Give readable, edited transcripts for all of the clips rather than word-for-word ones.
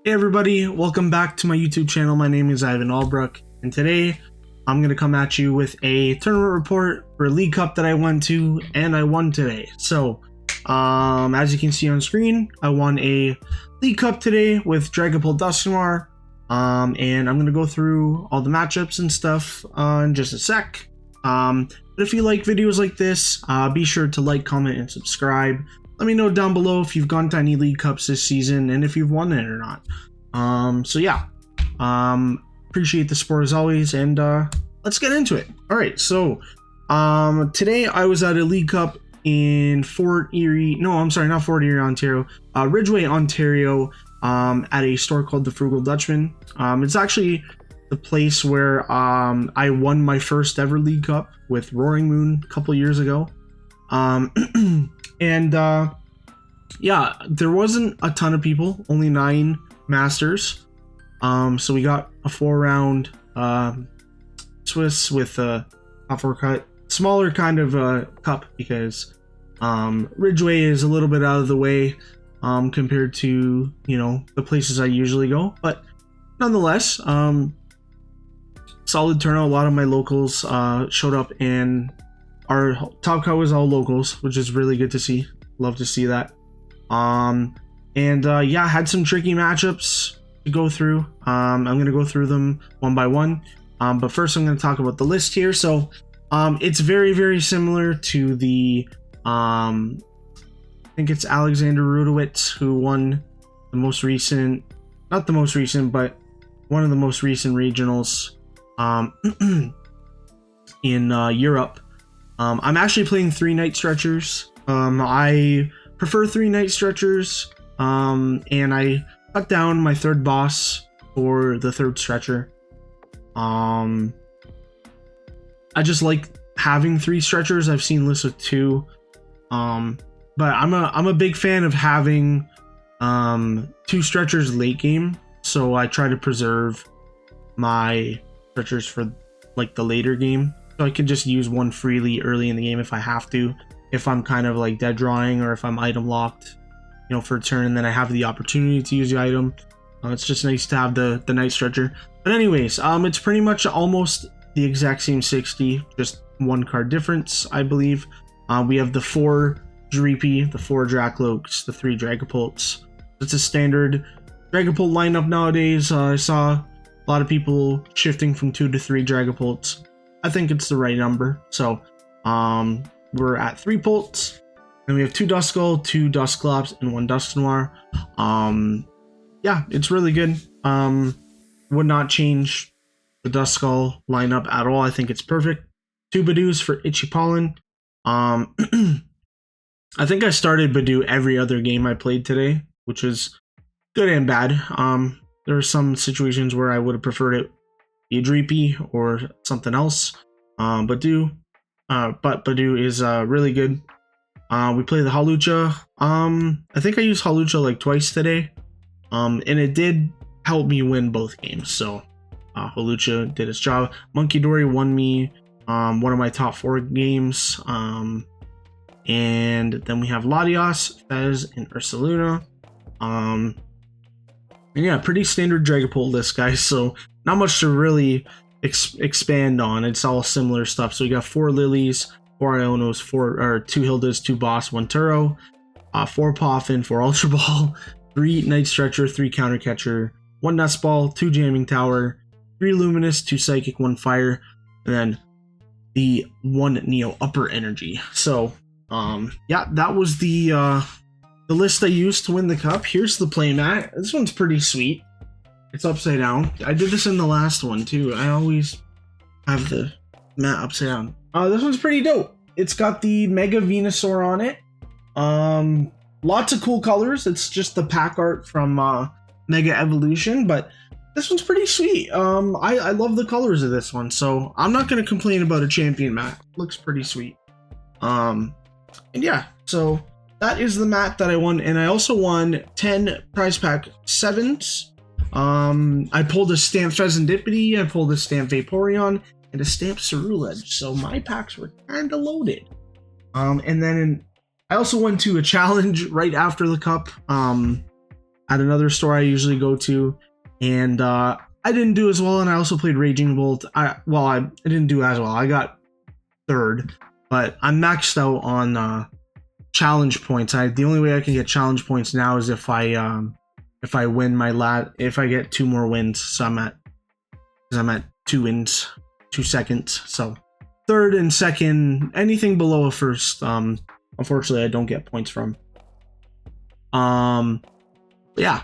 Hey everybody, welcome back to my YouTube channel. My name is Ivan Albrook, and today I'm going to come at you with a tournament report for a League Cup that I went to, and I won today. So, as you can see on screen, I won a League Cup today with Dragapult Dusknoir, and I'm going to go through all the matchups and stuff in just a sec. But if you like videos like this, be sure to like, comment, and subscribe. Let me know down below if you've gone to any League Cups this season and if you've won it or not. So yeah, appreciate the support as always, and let's get into it. All right, so today I was at a League Cup in Fort Erie. No, I'm sorry, not Fort Erie, Ontario. Ridgeway, Ontario, at a store called the Frugal Dutchman. It's actually the place where I won my first ever League Cup with Roaring Moon a couple years ago. And yeah, there wasn't a ton of people, only 9 masters. So we got a 4-round Swiss with a top-4 cut, smaller kind of cup because Ridgeway is a little bit out of the way compared to, you know, the places I usually go, but nonetheless, solid turnout. A lot of my locals showed up, and our top cut was all locals, which is really good to see. Love to see that. Yeah, had some tricky matchups to go through. I'm going to go through them one by one. But first I'm going to talk about the list here. So it's very, very similar to the, I think it's Alexander Rudowitz who won the most recent, not the most recent, but one of the most recent regionals in Europe. I'm actually playing 3 night stretchers. I prefer 3 night stretchers, and I cut down my 3rd boss for the 3rd stretcher. I just like having 3 stretchers. I've seen lists with 2, but I'm a big fan of having 2 stretchers late game, so I try to preserve my stretchers for like the later game. So I can just use one freely early in the game if I have to, if I'm kind of like dead drawing or if I'm item locked, you know, for a turn, and then I have the opportunity to use the item. It's just nice to have the night stretcher. But anyways, it's pretty much almost the exact same 60, just 1 card difference, I believe. We have the 4 Dreepy, the 4 Dracloaks, the 3 Dragapults. It's a standard Dragapult lineup nowadays. I saw a lot of people shifting from 2 to 3 Dragapults. I think it's the right number. So we're at 3 Pults, and we have 2 Duskull, 2 Dusclops, and 1 Dusknoir. Yeah, it's really good. Would not change the Duskull lineup at all. I think it's perfect. 2 Badoos for Itchy Pollen. I think I started Badoo every other game I played today, which is good and bad. There are some situations where I would have preferred it be a Dreepy or something else. But Badoo is really good. We play the Hawlucha. I think I used Hawlucha like twice today, and it did help me win both games. So Hawlucha did its job. Monkey Dory won me one of my top 4 games. And then we have Latios, Fez, and Ursaluna. And yeah, pretty standard Dragapult list, guys. So not much to really expand on. It's all similar stuff. So we got 4 Lilies, 4 Ionos, 2 Hildas, 2 Boss, 1 Turo, 4 Poffin, 4 Ultra Ball, 3 Night Stretcher, 3 Counter Catcher, 1 Nestball, 2 Jamming Tower, 3 Luminous, 2 Psychic, 1 Fire, and then the 1 Neo Upper Energy. So yeah, that was the list I used to win the cup. Here's the playmat. This one's pretty sweet. It's upside down. I did this in the last one too. I always have the mat upside down. This one's pretty dope. It's got the Mega Venusaur on it. Lots of cool colors. It's just the pack art from Mega Evolution, but this one's pretty sweet. I love the colors of this one, so I'm not gonna complain about a champion mat. Looks pretty sweet. And yeah, so that is the mat that I won, and I also won 10 prize pack 7s. I pulled a Stamp Pheasantipity, I pulled a Stamp Vaporeon, and a Stamp Ceruledge, so my packs were kind of loaded. And then I also went to a challenge right after the cup. at another store I usually go to, and I didn't do as well. And I also played Raging Bolt. I didn't do as well. I got third, but I'm maxed out on challenge points. The only way I can get challenge points now is if I win if I get 2 more wins. So I'm at 2 wins, 2 seconds. So third and second, anything below a first, unfortunately I don't get points from. Yeah.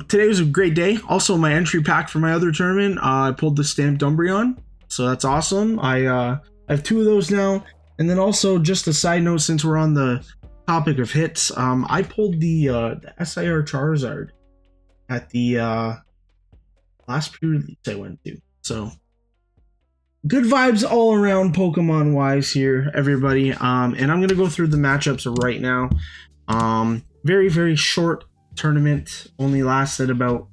Today was a great day. Also, my entry pack for my other tournament, I pulled the Stamped Umbreon, so that's awesome. I have 2 of those now. And then also, just a side note, since we're on the topic of hits, I pulled the SIR Charizard at the last pre-release I went to. So good vibes all around Pokemon wise here, everybody. And I'm gonna go through the matchups right now. Very, very short tournament. Only lasted about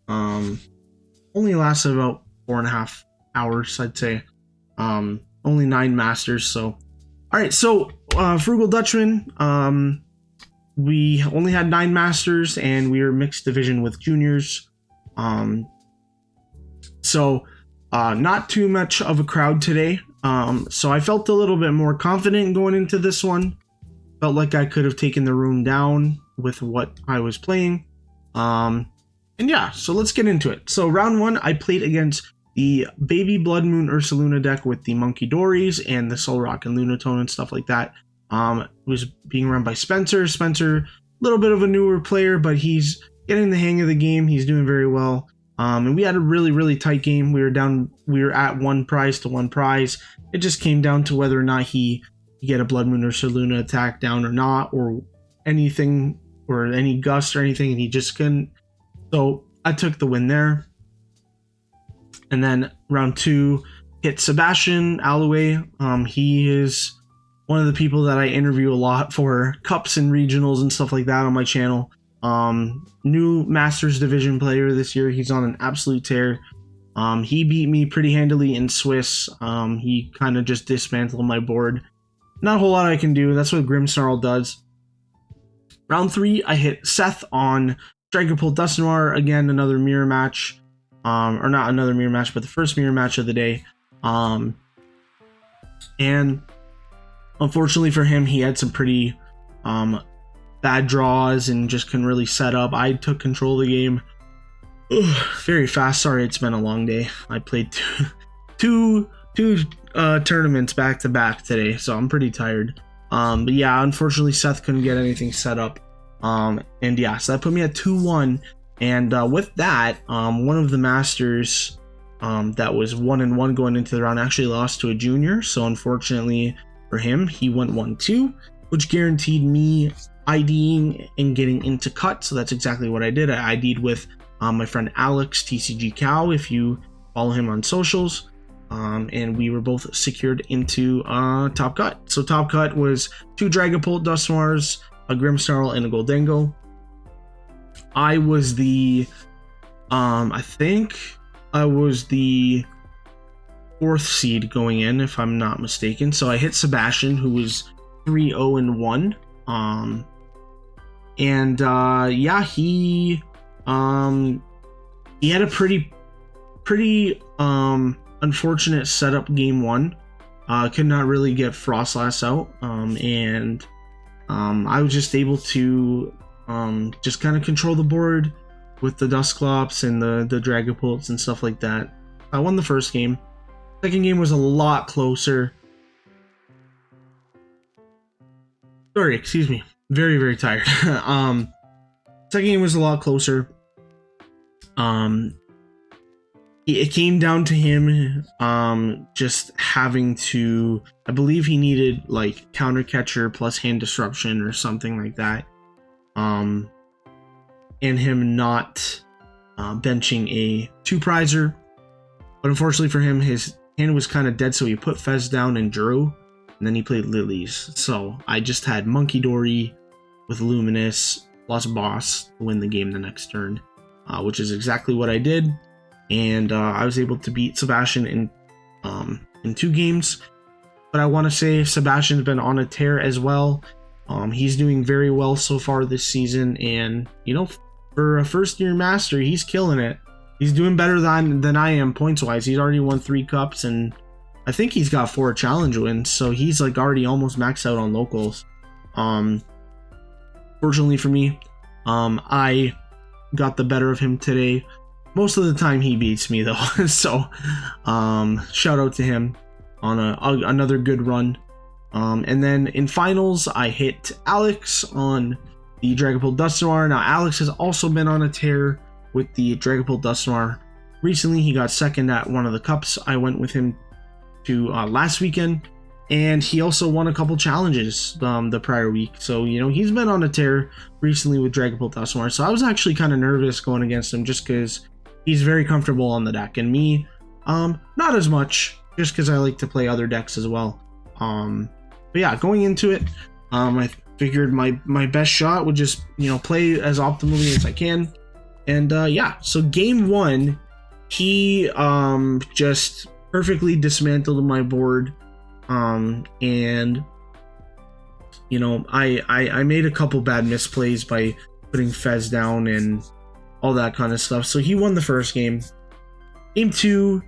4.5 hours, I'd say. Only 9 masters. So all right, so Frugal Dutchman, we only had 9 masters, and we were mixed division with juniors. So not too much of a crowd today. So I felt a little bit more confident going into this one. Felt like I could have taken the room down with what I was playing. And yeah, so let's get into it. So round 1, I played against the Baby Blood Moon Ursaluna deck with the Monkey Dories and the Solrock and Lunatone and stuff like that. It was being run by Spencer. Spencer, a little bit of a newer player, but he's getting the hang of the game. He's doing very well. And we had a really, really tight game. We were at 1 prize to 1 prize. It just came down to whether or not he get a Blood Moon Ursaluna attack down or not, or anything, or any gust or anything, and he just couldn't. So I took the win there. And then round 2, hit Sebastian Alloway. He is one of the people that I interview a lot for cups and regionals and stuff like that on my channel. New Masters Division player this year. He's on an absolute tear. He beat me pretty handily in Swiss. He kind of just dismantled my board. Not a whole lot I can do. That's what Grimmsnarl does. Round 3, I hit Seth on Dragapult Dusknoir. Again, another mirror match. Or not another mirror match, but the first mirror match of the day. And unfortunately for him, he had some pretty bad draws and just couldn't really set up. I took control of the game very fast. Sorry, it's been a long day. I played two tournaments back to back today, so I'm pretty tired. But yeah, unfortunately Seth couldn't get anything set up. And yeah, so that put me at 2-1. And with that, one of the masters that was 1-1 going into the round actually lost to a junior. So unfortunately for him, he went 1-2, which guaranteed me IDing and getting into cut. So that's exactly what I did. I ID'd with my friend Alex, TCG Cow, if you follow him on socials. And we were both secured into Top Cut. So Top Cut was 2 Dragapult Dusknoirs, a Grimmsnarl, and a Goldengo. I was the I think I was the 4th seed going in, if I'm not mistaken. So I hit Sebastian, who was 3-0-1. Yeah, he had a pretty unfortunate setup game 1. Could not really get Frostlass out, and I was just able to just kind of control the board with the Dusclops and the Dragapults and stuff like that. I won the first game. Second game was a lot closer. Sorry, excuse me. Very, very tired. Second game was a lot closer. It came down to him just having to, I believe he needed like counter catcher plus hand disruption or something like that. And him not benching a 2-prizer. But unfortunately for him, his hand was kind of dead, so he put Fez down and drew, and then he played Lilies. So I just had Monkey Dory with Luminous plus Boss to win the game the next turn, which is exactly what I did. And I was able to beat Sebastian in 2 games. But I want to say Sebastian's been on a tear as well. He's doing very well so far this season, and you know, for a first-year master, he's killing it. He's doing better than I am points-wise. He's already won 3 cups, and I think he's got 4 challenge wins, so he's like already almost maxed out on locals. Fortunately for me, I got the better of him today. Most of the time he beats me though, so shout out to him on another good run. And then in finals, I hit Alex on the Dragapult Dusknoir. Now Alex has also been on a tear with the Dragapult Dusknoir. Recently he got second at one of the cups. I went with him to last weekend, and he also won a couple challenges the prior week. So, you know, he's been on a tear recently with Dragapult Dusknoir. So I was actually kind of nervous going against him just because he's very comfortable on the deck, and me, not as much, just because I like to play other decks as well. But yeah, going into it, I figured my best shot would just, you know, play as optimally as I can. And yeah, so game 1, he just perfectly dismantled my board. And you know, I made a couple bad misplays by putting Fez down and all that kind of stuff. So he won the first game. Game 2,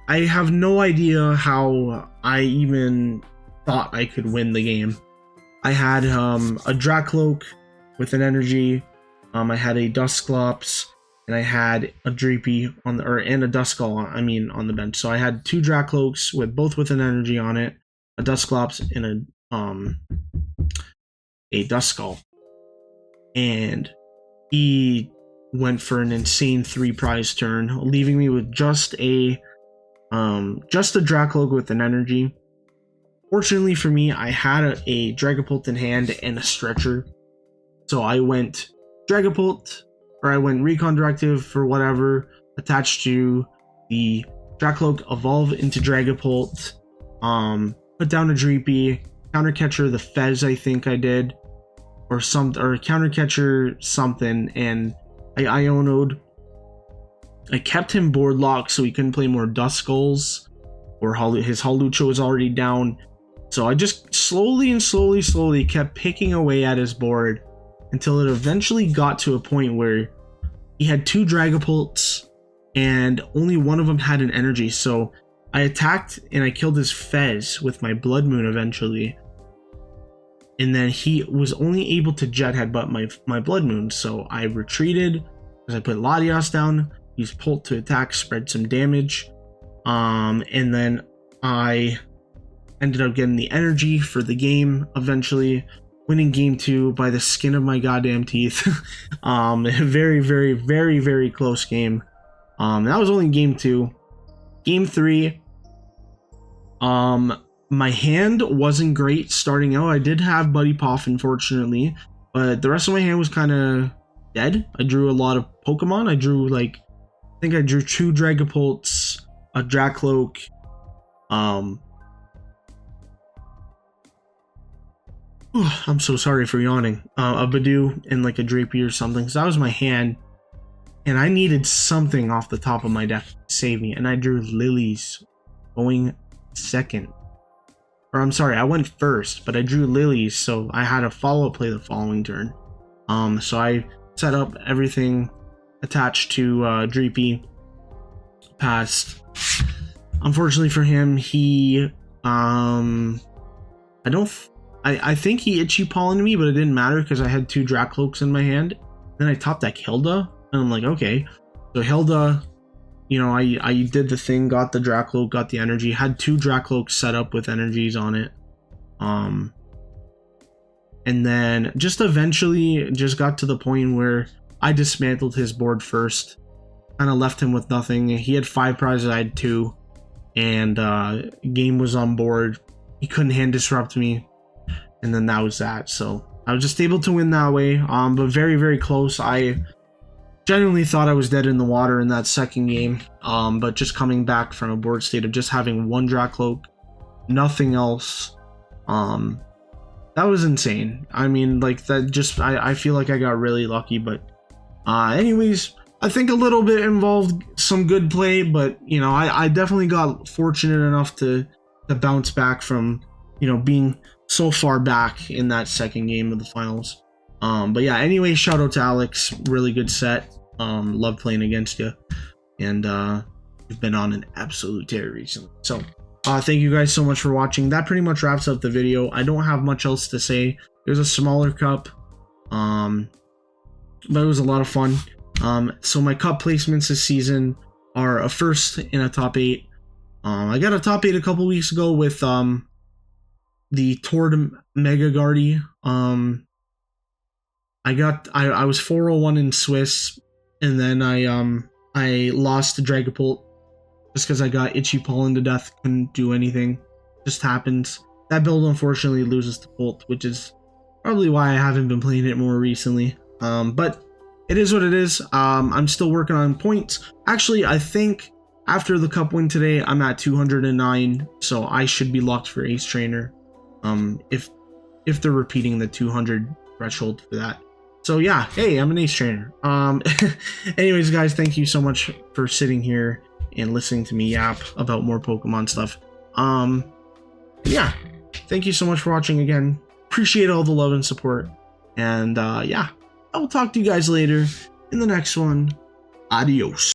I have no idea how I even thought I could win the game. I had a Dracloak with an energy. I had a Dusclops, and I had a Dreepy on the and a Duskull. On the bench. So I had 2 Dracloaks with both with an energy on it, a Dusclops and a Duskull. And he went for an insane 3 prize turn, leaving me with just a Dracloak with an energy. Fortunately for me, I had a Dragapult in hand and a Stretcher, so I went Dragapult, or I went Recon Directive for whatever, attached to the Dracloak, evolve into Dragapult, put down a Dreepy, countercatcher the Fez, I think I did, or countercatcher something, and I Iono'd. I kept him board locked so he couldn't play more Duskulls, or his Hawlucha was already down. So I just slowly kept picking away at his board until it eventually got to a point where he had 2 Dragapults and only one of them had an energy. So I attacked and I killed his Fez with my Blood Moon eventually. And then he was only able to Jet Headbutt my Blood Moon. So I retreated as I put Latias down, used Pult to attack, spread some damage. And then I ended up getting the energy for the game, eventually winning game 2 by the skin of my goddamn teeth. Very close game. That was only game 2. Game 3, my hand wasn't great starting out. I did have Buddy Poff, unfortunately, but the rest of my hand was kind of dead. I drew a lot of Pokemon. I drew I think I drew 2 Dragapults, a Dracloak, I'm so sorry for yawning. A Badoo and like a Drapey or something. So that was my hand. And I needed something off the top of my deck to save me. And I drew Lilies going second. Or I'm sorry, I went first, but I drew Lilies, so I had a follow-up play the following turn. So I set up everything attached to Dreepy. Passed. Unfortunately for him, he I think he Itchy Pollened me, but it didn't matter because I had 2 Dracloaks in my hand. Then I top deck Hilda, and I'm like, okay. So Hilda, you know, I did the thing, got the Dracloak, got the energy, had 2 Dracloaks set up with energies on it. And then just eventually just got to the point where I dismantled his board first. Kind of left him with nothing. He had 5 prizes, I had 2. And game was on board. He couldn't hand disrupt me. And then that was that. So I was just able to win that way. But very close. I genuinely thought I was dead in the water in that second game. But just coming back from a board state of just having 1 Dracloak, nothing else. That was insane. I mean, like, that just, I feel like I got really lucky. But anyways, I think a little bit involved some good play, but you know, I definitely got fortunate enough to bounce back from, you know, being so far back in that second game of the finals. But yeah, anyway, shout out to Alex. Really good set. Love playing against you. And you've been on an absolute tear recently. So thank you guys so much for watching. That pretty much wraps up the video. I don't have much else to say. There's a smaller cup. But it was a lot of fun. So my cup placements this season are a first in a top 8. I got a top 8 a couple weeks ago with the Tourney Mega Guardy. I was 401 in Swiss, and then I lost to Dragapult just because I got Itchy Pollen to death. Couldn't do anything. Just happens. That build unfortunately loses to Bolt, which is probably why I haven't been playing it more recently. But it is what it is. I'm still working on points. Actually, I think after the cup win today, I'm at 209, so I should be locked for Ace Trainer. If they're repeating the 200 threshold for that. So yeah, hey, I'm an Ace Trainer. Anyways, guys, thank you so much for sitting here and listening to me yap about more Pokemon stuff. Yeah, thank you so much for watching again. Appreciate all the love and support. And yeah, I will talk to you guys later in the next one. Adios.